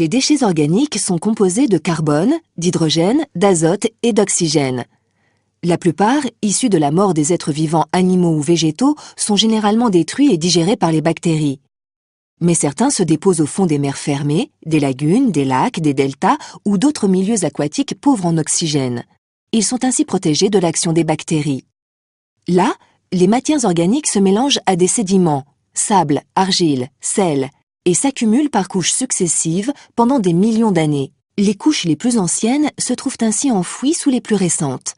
Les déchets organiques sont composés de carbone, d'hydrogène, d'azote et d'oxygène. La plupart, issus de la mort des êtres vivants animaux ou végétaux, sont généralement détruits et digérés par les bactéries. Mais certains se déposent au fond des mers fermées, des lagunes, des lacs, des deltas ou d'autres milieux aquatiques pauvres en oxygène. Ils sont ainsi protégés de l'action des bactéries. Là, les matières organiques se mélangent à des sédiments, sable, argile, sel, et s'accumulent par couches successives pendant des millions d'années. Les couches les plus anciennes se trouvent ainsi enfouies sous les plus récentes.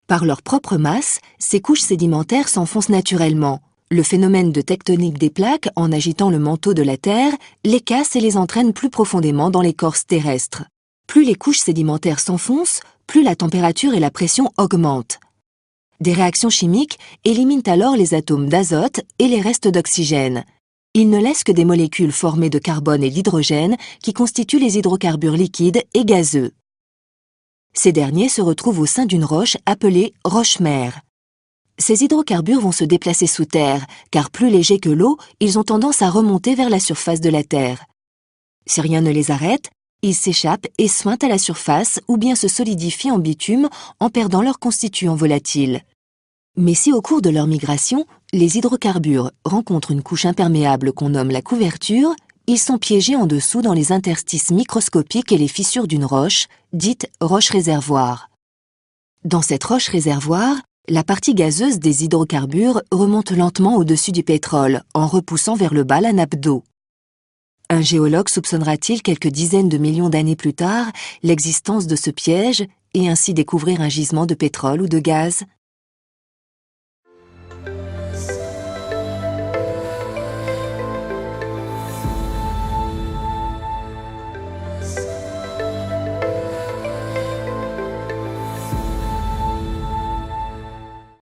Par leur propre masse, ces couches sédimentaires s'enfoncent naturellement. Le phénomène de tectonique des plaques, en agitant le manteau de la Terre, les casse et les entraîne plus profondément dans l'écorce terrestre. Plus les couches sédimentaires s'enfoncent, plus la température et la pression augmentent. Des réactions chimiques éliminent alors les atomes d'azote et les restes d'oxygène. Ils ne laissent que des molécules formées de carbone et d'hydrogène qui constituent les hydrocarbures liquides et gazeux. Ces derniers se retrouvent au sein d'une roche appelée roche-mère. Ces hydrocarbures vont se déplacer sous terre, car plus légers que l'eau, ils ont tendance à remonter vers la surface de la Terre. Si rien ne les arrête, ils s'échappent et suintent à la surface ou bien se solidifient en bitume en perdant leurs constituants volatiles. Mais si au cours de leur migration, les hydrocarbures rencontrent une couche imperméable qu'on nomme la couverture, ils sont piégés en dessous dans les interstices microscopiques et les fissures d'une roche, dite roche-réservoir. Dans cette roche-réservoir, la partie gazeuse des hydrocarbures remonte lentement au-dessus du pétrole, en repoussant vers le bas la nappe d'eau. Un géologue soupçonnera-t-il quelques dizaines de millions d'années plus tard l'existence de ce piège et ainsi découvrir un gisement de pétrole ou de gaz ?